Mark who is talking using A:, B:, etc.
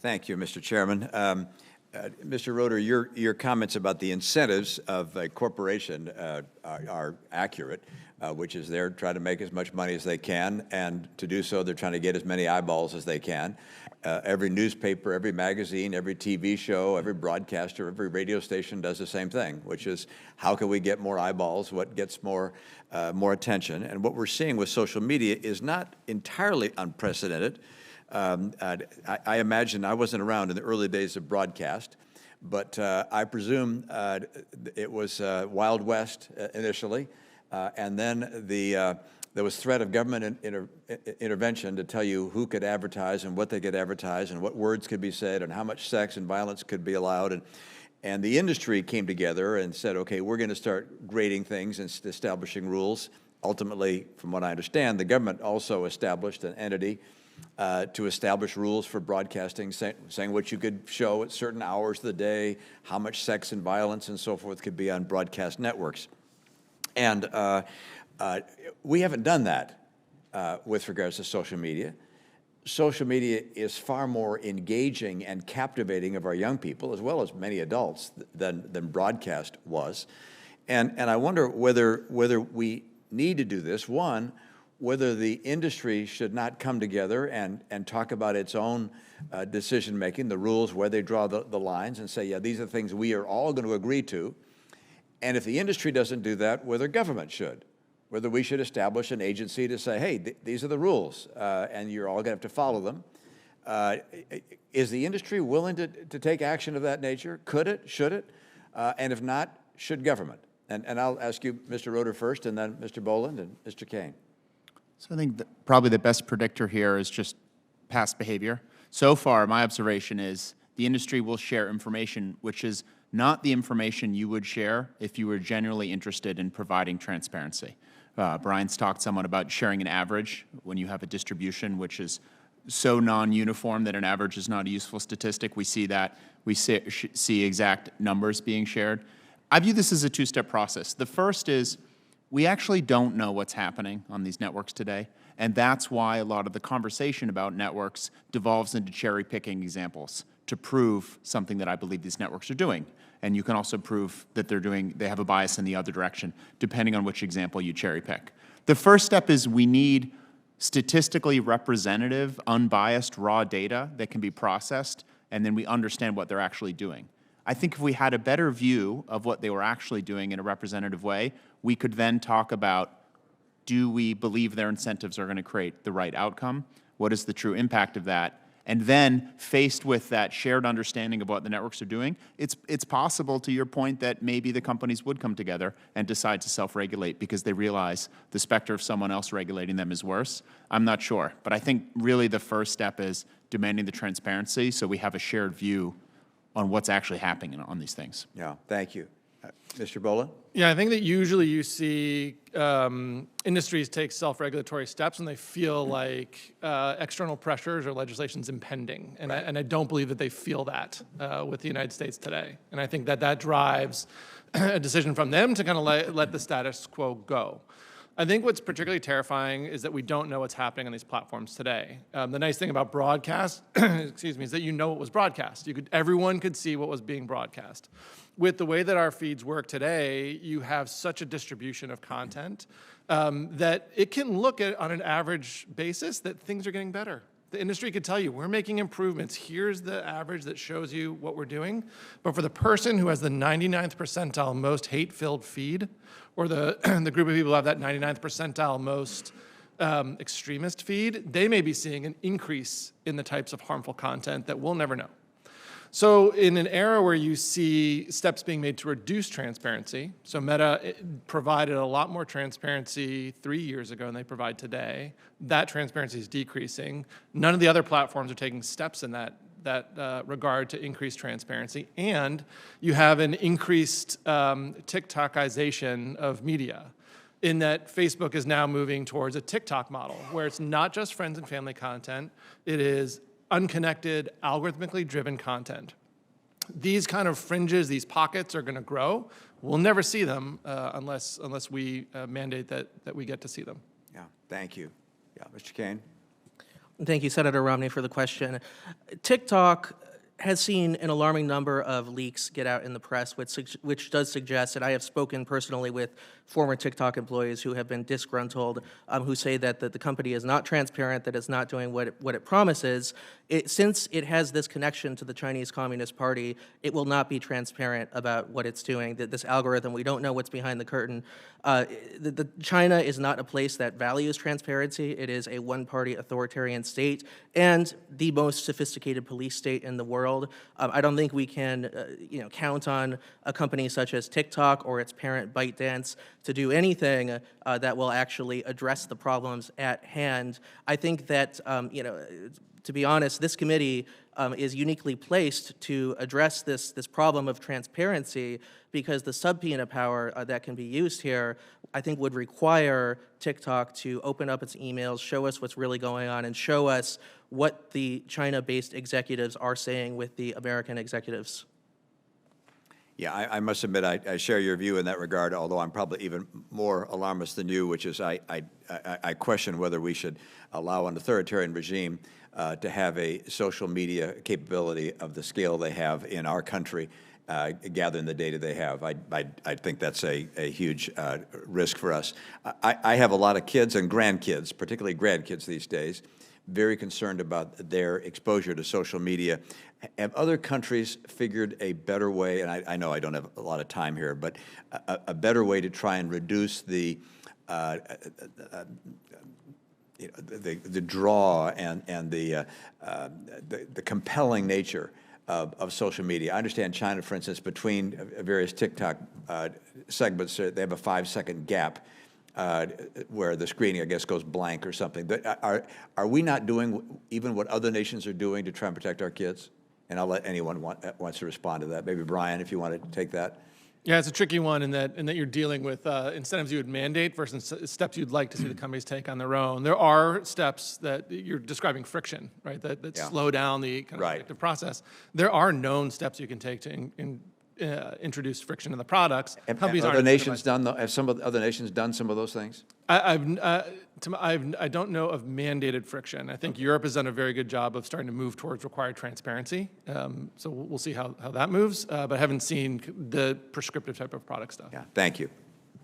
A: Thank you, Mr. Chairman. Mr. Roeder, your comments about the incentives of a corporation are accurate, which is they're trying to make as much money as they can, and to do so, they're trying to get as many eyeballs as they can. Every newspaper, every magazine, every TV show, every broadcaster, every radio station does the same thing, which is how can we get more eyeballs, what gets more attention. And what we're seeing with social media is not entirely unprecedented. I imagine I wasn't around in the early days of broadcast, but I presume it was Wild West initially, and then there was threat of government intervention to tell you who could advertise and what they could advertise and what words could be said and how much sex and violence could be allowed. And the industry came together and said, okay, we're going to start grading things and establishing rules. Ultimately, from what I understand, the government also established an entity to establish rules for broadcasting, saying what you could show at certain hours of the day, how much sex and violence and so forth could be on broadcast networks. And we haven't done that with regards to social media. Social media is far more engaging and captivating of our young people, as well as many adults, than broadcast was. And I wonder whether we need to do this. One, whether the industry should not come together and talk about its own decision-making, the rules, where they draw the lines, and say, yeah, these are things we are all going to agree to. And if the industry doesn't do that, whether government should, whether we should establish an agency to say, hey, these are the rules, and you're all going to have to follow them. Is the industry willing to take action of that nature? Could it? Should it? And if not, should government? And I'll ask you, Mr. Roeder, first, and then Mr. Boland and Mr. Kane.
B: So I think that probably the best predictor here is just past behavior. So far, my observation is the industry will share information which is not the information you would share if you were genuinely interested in providing transparency. Brian's talked somewhat about sharing an average when you have a distribution which is so non-uniform that an average is not a useful statistic. We see that. We see exact numbers being shared. I view this as a two-step process. The first is we actually don't know what's happening on these networks today, and that's why a lot of the conversation about networks devolves into cherry-picking examples to prove something that I believe these networks are doing. And you can also prove that they have a bias in the other direction, depending on which example you cherry-pick. The first step is we need statistically representative, unbiased, raw data that can be processed, and then we understand what they're actually doing. I think if we had a better view of what they were actually doing in a representative way, we could then talk about, do we believe their incentives are going to create the right outcome? What is the true impact of that? And then, faced with that shared understanding of what the networks are doing, it's possible, to your point, that maybe the companies would come together and decide to self-regulate because they realize the specter of someone else regulating them is worse. I'm not sure. But I think really the first step is demanding the transparency so we have a shared view on what's actually happening on these things.
A: Yeah, thank you. Mr. Boland?
C: Yeah, I think that usually you see industries take self-regulatory steps when they feel like external pressures or legislation's impending. And,
A: right.
C: I don't believe that they feel that with the United States today. And I think that drives a decision from them to kind of let the status quo go. I think what's particularly terrifying is that we don't know what's happening on these platforms today. The nice thing about broadcast, excuse me, is that you know what was broadcast. Everyone could see what was being broadcast. With the way that our feeds work today, you have such a distribution of content that it can look at, on an average basis, that things are getting better. The industry could tell you, we're making improvements. Here's the average that shows you what we're doing. But for the person who has the 99th percentile most hate-filled feed, or the group of people who have that 99th percentile most extremist feed, they may be seeing an increase in the types of harmful content that we'll never know. So in an era where you see steps being made to reduce transparency, so Meta provided a lot more transparency 3 years ago than they provide today. That transparency is decreasing. None of the other platforms are taking steps in that regard to increase transparency. And you have an increased TikTokization of media, in that Facebook is now moving towards a TikTok model, where it's not just friends and family content, it is unconnected, algorithmically driven content. These kind of fringes, these pockets are going to grow. We'll never see them unless we mandate that we get to see them.
A: Yeah, thank you. Yeah, Mr. Kane?
D: Thank you, Senator Romney, for the question. TikTok has seen an alarming number of leaks get out in the press, which does suggest, and I have spoken personally with former TikTok employees who have been disgruntled, who say that the company is not transparent, that it's not doing what it promises. Since it has this connection to the Chinese Communist Party, it will not be transparent about what it's doing. This algorithm, we don't know what's behind the curtain. China is not a place that values transparency. It is a one-party authoritarian state and the most sophisticated police state in the world. I don't think we can count on a company such as TikTok or its parent ByteDance to do anything that will actually address the problems at hand. I think that, to be honest, this committee is uniquely placed to address this problem of transparency because the subpoena power that can be used here, I think, would require TikTok to open up its emails, show us what's really going on, and show us what the China-based executives are saying with the American executives.
A: Yeah, I must admit I share your view in that regard, although I'm probably even more alarmist than you, which is I question whether we should allow an authoritarian regime to have a social media capability of the scale they have in our country, gathering the data they have. I think that's a huge risk for us. I have a lot of kids and grandkids, particularly grandkids these days, very concerned about their exposure to social media. Have other countries figured a better way, and I know I don't have a lot of time here, but a better way to try and reduce the draw and the compelling nature of social media? I understand China, for instance, between various TikTok segments, they have a 5-second gap where the screen, I guess, goes blank or something. But are we not doing even what other nations are doing to try and protect our kids? And I'll let anyone wants to respond to that. Maybe Brian, if you want to take that.
C: Yeah, it's a tricky one in that you're dealing with incentives you would mandate versus steps you'd like to see the companies take on their own. There are steps that you're describing friction, right? That slow down the kind of effective process. There are known steps you can take to introduce friction in the products.
A: Have other nations done? Have some of the other nations done some of those things?
C: I don't know of mandated friction. I think Europe has done a very good job of starting to move towards required transparency. So we'll see how that moves, but I haven't seen the prescriptive type of product stuff.
A: Yeah, thank you.